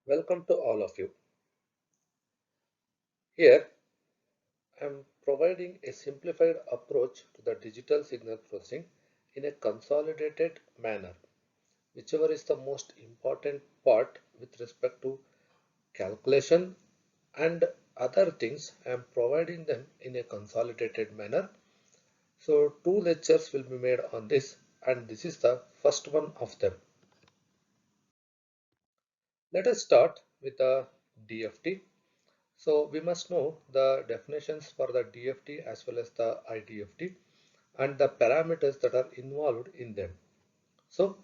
Welcome to all of you. Here I am providing a simplified approach to the digital signal processing in a consolidated manner, whichever is the most important part with respect to calculation and other things. I am providing them in a consolidated manner. So two lectures will be made on this, and this is the first one of them. Let us start with the DFT. So we must know the definitions for the DFT as well as the IDFT and the parameters that are involved in them. So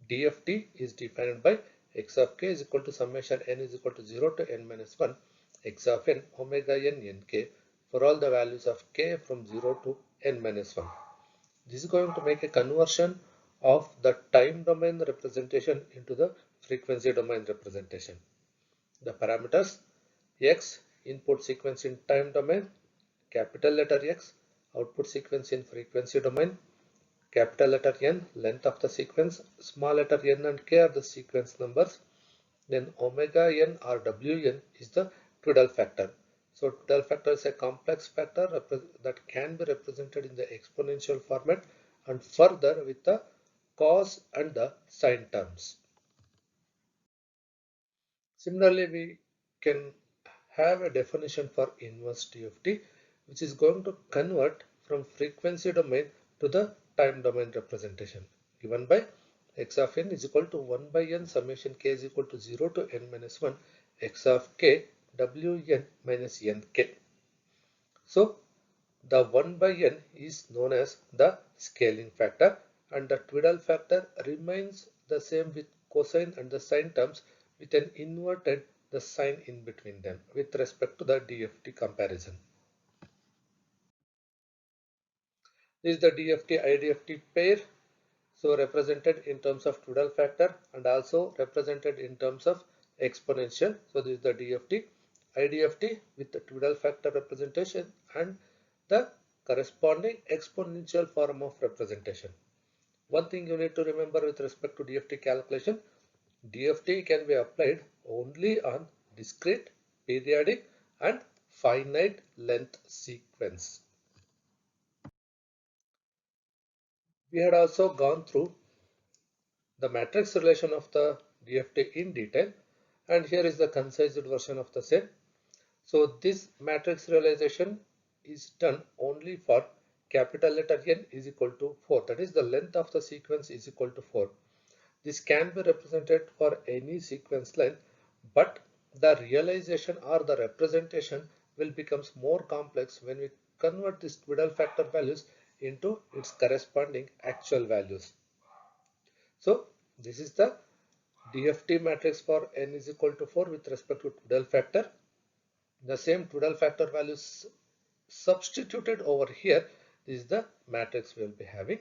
DFT is defined by x of k is equal to summation n is equal to 0 to n minus 1 x of n omega n nk for all the values of k from 0 to n minus 1. This is going to make a conversion of the time domain representation into the frequency domain representation. The parameters: x input sequence in time domain, capital letter X output sequence in frequency domain, capital letter N length of the sequence, small letter n and k are the sequence numbers, then omega n or Wn is the twiddle factor. So twiddle factor is a complex factor that can be represented in the exponential format and further with the cos and the sine terms. Similarly, we can have a definition for inverse DFT, which is going to convert from frequency domain to the time domain representation, given by x of n is equal to 1 by n summation k is equal to 0 to n minus 1 x of k wn minus nk. So the 1 by n is known as the scaling factor, and the twiddle factor remains the same with cosine and the sine terms with an inverted the sign in between them with respect to the DFT comparison. This is the DFT IDFT pair, so represented in terms of twiddle factor and also represented in terms of exponential. So this is the DFT IDFT with the twiddle factor representation and the corresponding exponential form of representation. One thing you need to remember with respect to DFT calculation: DFT can be applied only on discrete, periodic and finite length sequence. We had also gone through the matrix relation of the DFT in detail, and here is the concised version of the same. So this matrix realization is done only for capital letter N is equal to 4, that is the length of the sequence is equal to 4. This can be represented for any sequence length, but the realization or the representation will becomes more complex when we convert these twiddle factor values into its corresponding actual values. So this is the DFT matrix for n is equal to 4 with respect to twiddle factor. The same twiddle factor values substituted over here. This is the matrix we will be having.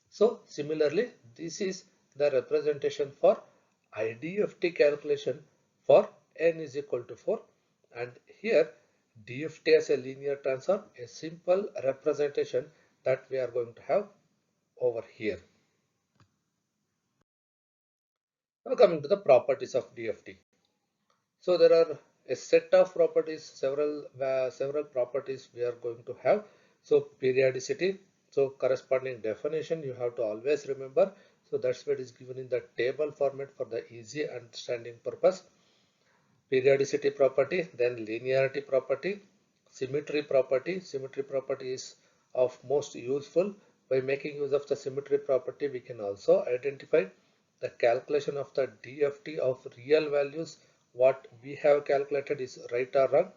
So similarly, this is the representation for IDFT calculation for n is equal to 4, and here DFT as a linear transform, a simple representation that we are going to have over here. Now coming to the properties of DFT. So there are a set of properties, several properties we are going to have. So periodicity, so corresponding definition you have to always remember. So that's what is given in the table format for the easy understanding purpose. Periodicity property, then linearity property, symmetry property. Symmetry property is of most useful. By making use of the symmetry property, we can also identify the calculation of the DFT of real values, what we have calculated is right or wrong,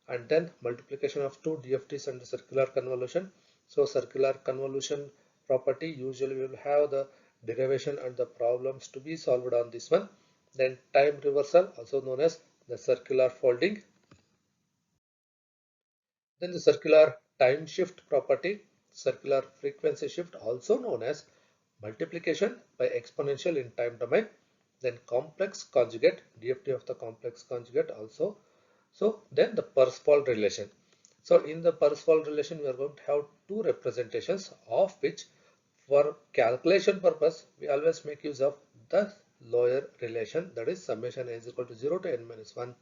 and then multiplication of two DFTs and the circular convolution. So circular convolution property usually will have the derivation and the problems to be solved on this one. Then time reversal, also known as the circular folding. Then the circular time shift property, circular frequency shift, also known as multiplication by exponential in time domain. Then complex conjugate, DFT of the complex conjugate also. So then the Parseval relation. So in the Parseval relation, we are going to have two representations, of which for calculation purpose we always make use of the lower relation, that is summation n is equal to 0 to n minus 1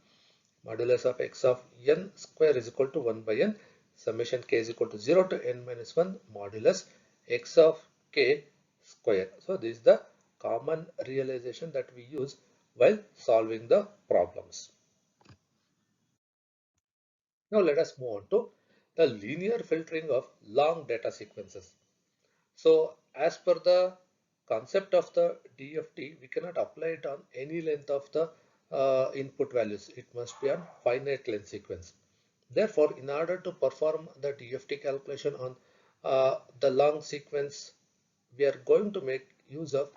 modulus of x of n square is equal to 1 by n summation k is equal to 0 to n minus 1 modulus x of k square. So this is the common realization that we use while solving the problems. Now let us move on to the linear filtering of long data sequences. So as per the concept of the DFT, we cannot apply it on any length of the input values. It must be on finite length sequence. Therefore, in order to perform the DFT calculation on the long sequence, we are going to make use of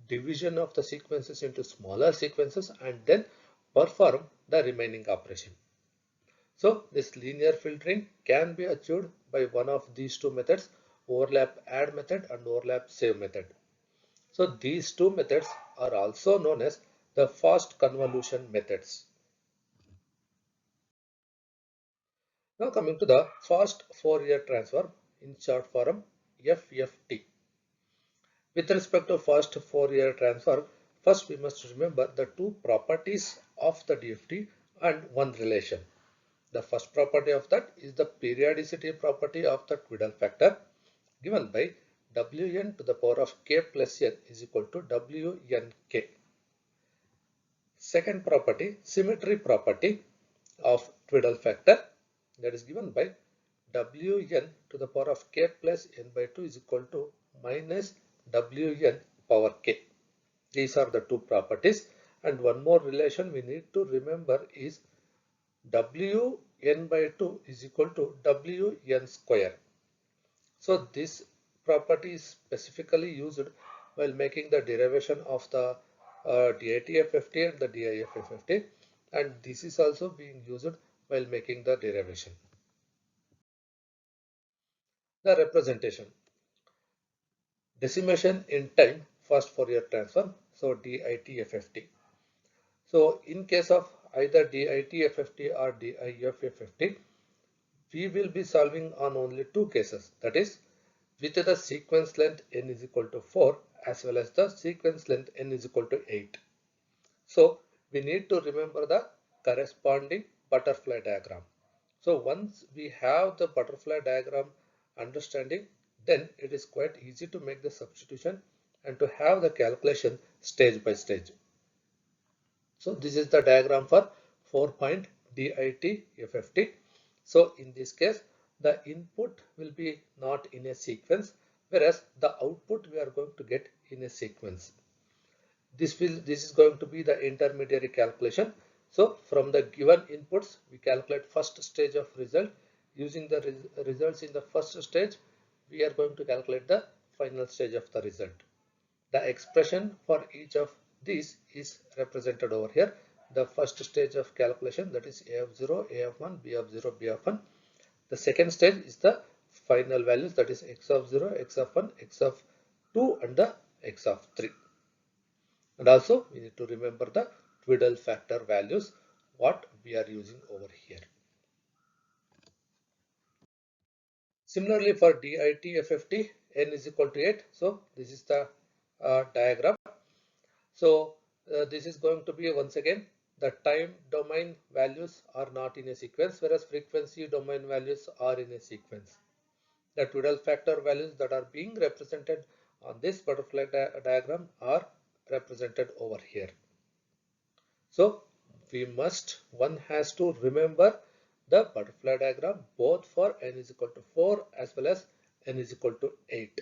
division of the sequences into smaller sequences and then perform the remaining operation. So this linear filtering can be achieved by one of these two methods, overlap add method and overlap save method. So these two methods are also known as the fast convolution methods. Now coming to the fast Fourier transform, in short form FFT. With respect to fast Fourier transform, first we must remember the two properties of the DFT and one relation. The first property of that is the periodicity property of the Twiddle factor given by Wn to the power of k plus n is equal to Wnk. Second property, symmetry property of Twiddle factor, that is given by Wn to the power of k plus n by 2 is equal to minus Wn power k. These are the two properties, and one more relation we need to remember is Wn by 2 is equal to Wn square. So this property is specifically used while making the derivation of the DIT-FFT and the DIF-FFT, and this is also being used while making the derivation. The representation. Decimation in time, fast Fourier transform, so DIT-FFT. So in case of either DIT-FFT or DIF-FFT, we will be solving on only two cases, that is with the sequence length n is equal to 4 as well as the sequence length n is equal to 8. So we need to remember the corresponding butterfly diagram. So once we have the butterfly diagram understanding, then it is quite easy to make the substitution and to have the calculation stage by stage. So this is the diagram for 4-point DIT-FFT. So in this case, the input will be not in a sequence, whereas the output we are going to get in a sequence. This is going to be the intermediary calculation. So from the given inputs, we calculate first stage of result. Using the results in the first stage, we are going to calculate the final stage of the result. The expression for each of these is represented over here. The first stage of calculation, that is A of 0, A of 1, B of 0, B of 1. The second stage is the final values, that is x of 0, x of 1, x of 2 and the x of 3. And also we need to remember the Twiddle factor values what we are using over here. Similarly for DIT-FFT, n is equal to 8. So this is the diagram. So this is going to be once again the time domain values are not in a sequence, whereas frequency domain values are in a sequence. The Twiddle factor values that are being represented on this butterfly diagram are represented over here. So one has to remember the butterfly diagram both for n is equal to 4 as well as n is equal to 8.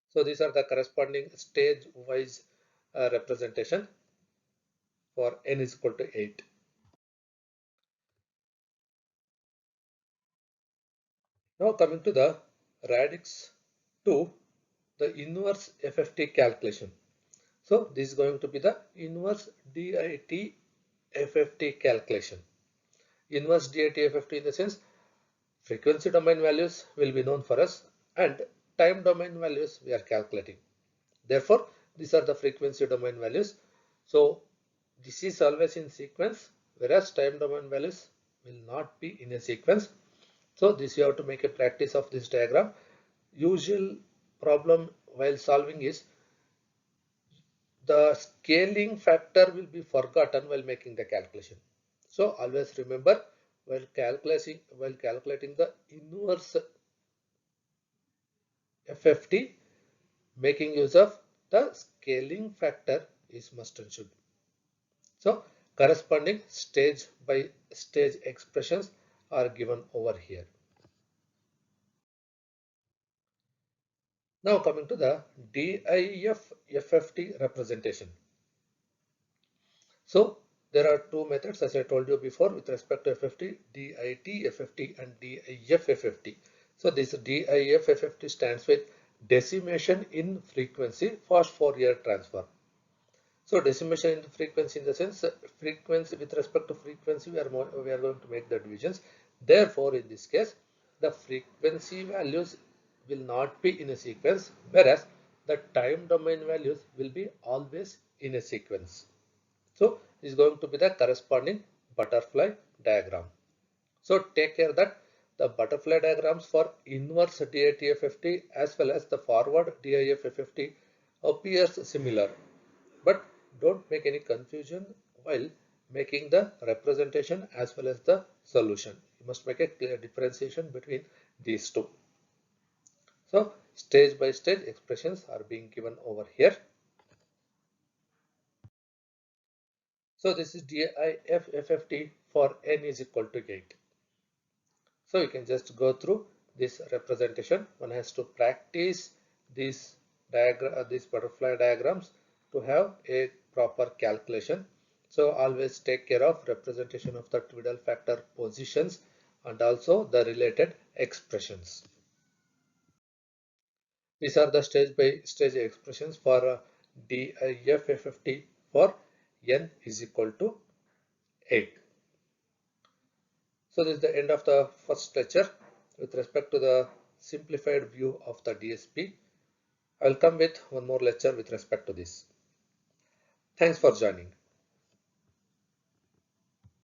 So these are the corresponding stage wise representation for n is equal to 8. Now coming to the radix 2, the inverse FFT calculation. So this is going to be the inverse DIT FFT calculation. Inverse DIT FFT in the sense frequency domain values will be known for us and time domain values we are calculating. Therefore, these are the frequency domain values. So this is always in sequence, whereas time domain values will not be in a sequence. So this you have to make a practice of this diagram. Usual problem while solving is the scaling factor will be forgotten while making the calculation. So always remember, while calculating the inverse FFT, making use of the scaling factor is must and should. So corresponding stage by stage expressions are given over here. Now coming to the DIF FFT representation. So there are two methods as I told you before with respect to FFT, DIT FFT and DIF FFT. So this DIF FFT stands with decimation in frequency for Fourier transform. So decimation in frequency in the sense frequency with respect to frequency we are going to make the divisions. Therefore in this case the frequency values will not be in a sequence, whereas the time domain values will be always in a sequence. So this is going to be the corresponding butterfly diagram. So take care that the butterfly diagrams for inverse DIT-FFT as well as the forward DIF-FFT appears similar, but don't make any confusion while making the representation as well as the solution. You must make a clear differentiation between these two. So stage by stage expressions are being given over here. So this is DIF FFT for n is equal to 8. So you can just go through this representation. One has to practice these these butterfly diagrams to have a proper calculation. So always take care of representation of the Twiddle factor positions and also the related expressions. These are the stage by stage expressions for DIF FFT for n is equal to 8. So this is the end of the first lecture with respect to the simplified view of the DSP. I will come with one more lecture with respect to this. Thanks for joining.